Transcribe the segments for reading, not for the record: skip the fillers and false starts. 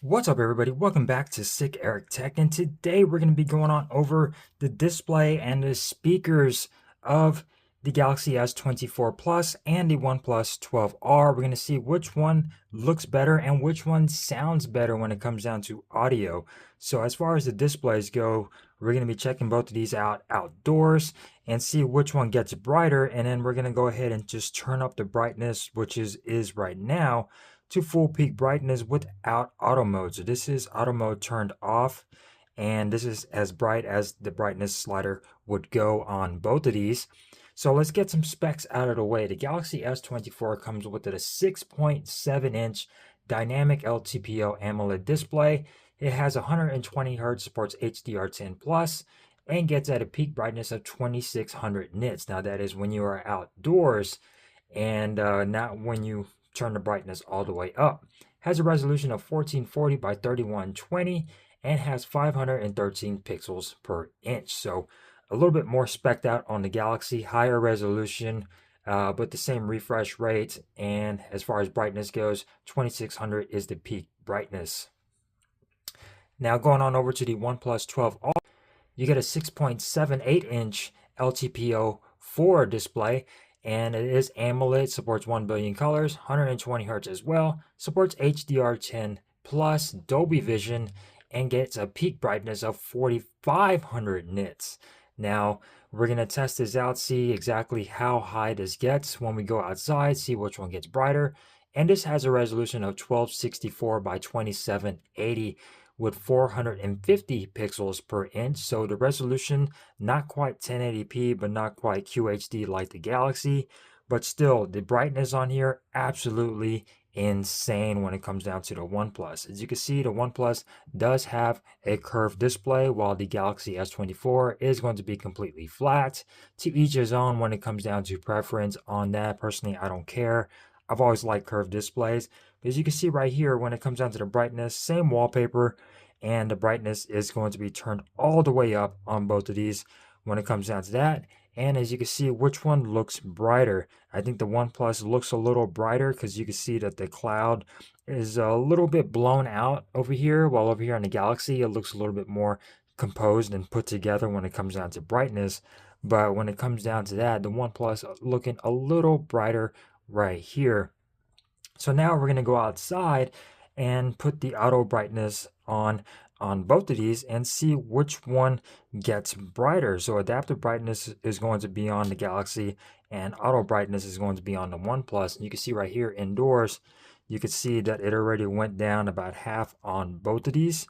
What's up, everybody? Welcome back to Sick Eric Tech, and today we're going to be going on over the display and the speakers of the Galaxy S24 Plus and the OnePlus 12R. We're going to see which one looks better and which one sounds better when it comes down to audio. So as far as the displays go, we're going to be checking both of these out outdoors and see which one gets brighter, and then we're going to go ahead and just turn up the brightness, which is right now, to full peak brightness without auto mode. So this is auto mode turned off, and this is as bright as the brightness slider would go on both of these. So let's get some specs out of the way. The Galaxy S24 comes with a 6.7-inch dynamic LTPO AMOLED display. It has 120 Hz, supports HDR10 plus, and gets at a peak brightness of 2600 nits. Now that is when you are outdoors, and not when you turn the brightness all the way up. Has a resolution of 1440 by 3120 and has 513 pixels per inch. So a little bit more spec'd out on the Galaxy, higher resolution, but the same refresh rate. And as far as brightness goes, 2600 is the peak brightness. Now going on over to the OnePlus 12R, you get a 6.78-inch LTPO4 display, and it is AMOLED, supports 1 billion colors, 120 Hz as well, supports HDR10 plus, Dolby Vision, and gets a peak brightness of 4500 nits. Now, we're going to test this out, see exactly how high this gets when we go outside, see which one gets brighter. And this has a resolution of 1264 by 2780 with 450 pixels per inch. So the resolution, not quite 1080p, but not quite QHD like the Galaxy. But still, the brightness on here, absolutely insane when it comes down to the OnePlus. As you can see, the OnePlus does have a curved display, while the Galaxy S24 is going to be completely flat. To each his own when it comes down to preference on that. Personally, I don't care. I've always liked curved displays. But as you can see right here, when it comes down to the brightness, same wallpaper, and the brightness is going to be turned all the way up on both of these when it comes down to that. And as you can see, which one looks brighter? I think the OnePlus looks a little brighter because you can see that the cloud is a little bit blown out over here, while over here on the Galaxy, it looks a little bit more composed and put together when it comes down to brightness. But when it comes down to that, the OnePlus looking a little brighter right here. So now we're going to go outside and put the auto brightness on both of these and see which one gets brighter. So adaptive brightness is going to be on the Galaxy, and auto brightness is going to be on the OnePlus. And you can see right here indoors, you can see that it already went down about half on both of these.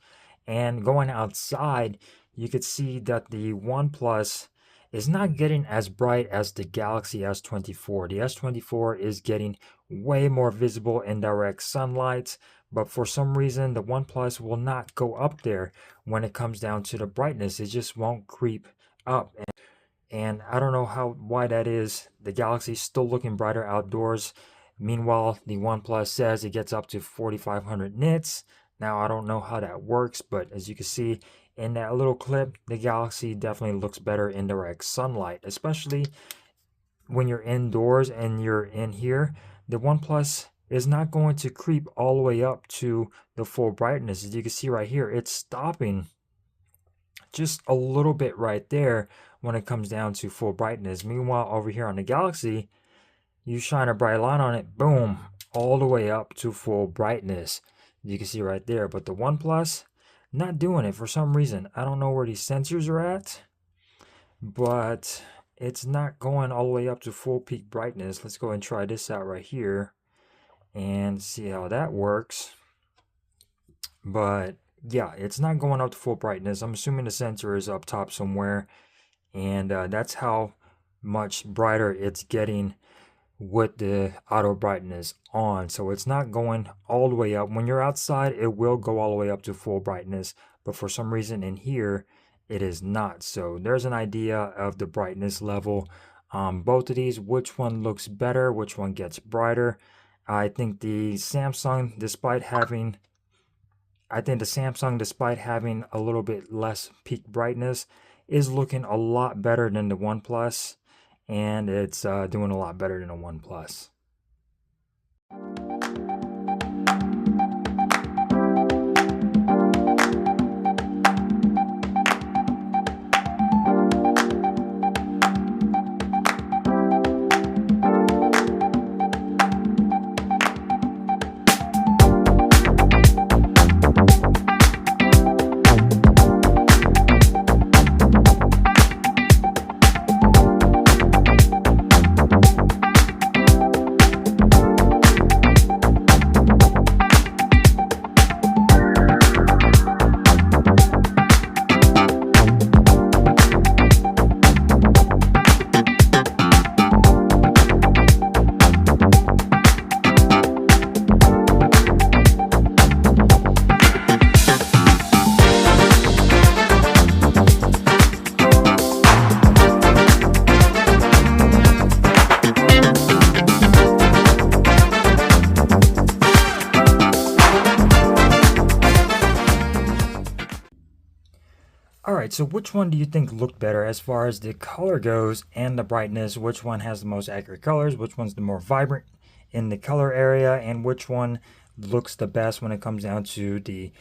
And going outside, you could see that the OnePlus is not getting as bright as the Galaxy S24. The S24 is getting way more visible in direct sunlight, but for some reason the OnePlus will not go up there when it comes down to the brightness. It just won't creep up. And I don't know why that is. The Galaxy's still looking brighter outdoors. Meanwhile, the OnePlus says it gets up to 4500 nits. Now, I don't know how that works, but as you can see in that little clip, the Galaxy definitely looks better in direct sunlight, especially when you're indoors and you're in here. The OnePlus is not going to creep all the way up to the full brightness. As you can see right here, it's stopping just a little bit right there when it comes down to full brightness. Meanwhile, over here on the Galaxy, you shine a bright light on it, boom, all the way up to full brightness. You can see right there. But the OnePlus, not doing it for some reason. I don't know where these sensors are at, but it's not going all the way up to full peak brightness. Let's go and try this out right here and see how that works. But yeah, it's not going up to full brightness. I'm assuming the sensor is up top somewhere, and that's how much brighter it's getting with the auto brightness on. So it's not going all the way up. When you're outside, it will go all the way up to full brightness, but for some reason in here it is not. So there's an idea of the brightness level on both of these, which one looks better, which one gets brighter. I think the Samsung, despite having a little bit less peak brightness, is looking a lot better than the OnePlus, and it's doing a lot better than a OnePlus. All right, so which one do you think looked better as far as the color goes and the brightness? Which one has the most accurate colors? Which one's the more vibrant in the color area? And which one looks the best when it comes down to the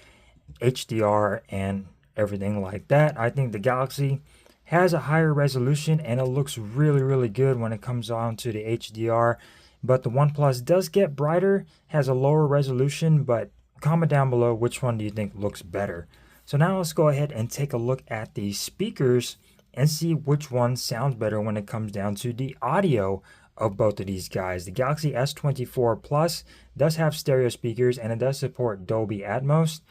HDR and everything like that? I think the Galaxy has a higher resolution and it looks really, really good when it comes down to the HDR. But the OnePlus does get brighter, has a lower resolution, but comment down below which one do you think looks better. So now let's go ahead and take a look at the speakers and see which one sounds better when it comes down to the audio of both of these guys. The Galaxy S24 Plus does have stereo speakers and it does support Dolby Atmos.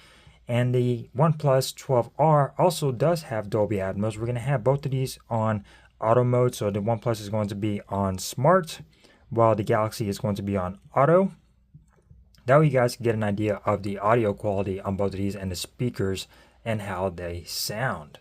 And the OnePlus 12R also does have Dolby Atmos. We're going to have both of these on auto mode. So the OnePlus is going to be on smart, while the Galaxy is going to be on auto. That way you guys can get an idea of the audio quality on both of these and the speakers and how they sound.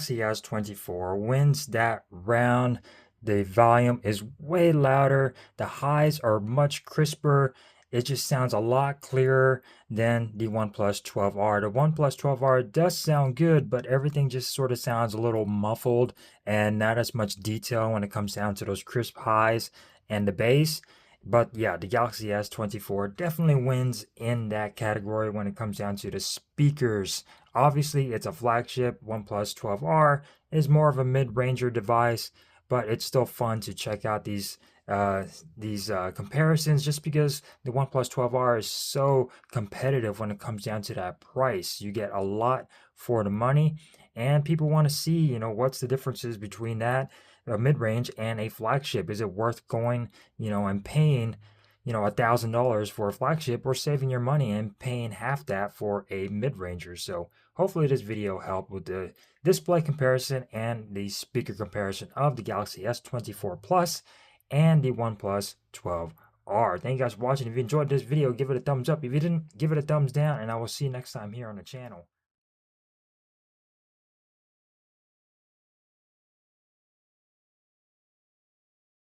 Galaxy S24 wins that round. The volume is way louder. The highs are much crisper. It just sounds a lot clearer than the OnePlus 12R. The OnePlus 12R does sound good, but everything just sort of sounds a little muffled and not as much detail when it comes down to those crisp highs and the bass. But yeah, the Galaxy S24 definitely wins in that category when it comes down to the speakers. Obviously, it's a flagship. OnePlus 12R is more of a mid-ranger device, but it's still fun to check out these comparisons just because the OnePlus 12R is so competitive when it comes down to that price. You get a lot for the money, and people want to see, what's the differences between that mid-range and a flagship. Is it worth going, and paying, $1,000 for a flagship, or saving your money and paying half that for a mid-ranger? So hopefully this video helped with the display comparison and the speaker comparison of the Galaxy S24 Plus and the OnePlus 12R. Thank you guys for watching. If you enjoyed this video, give it a thumbs up. If you didn't, give it a thumbs down, and I will see you next time here on the channel.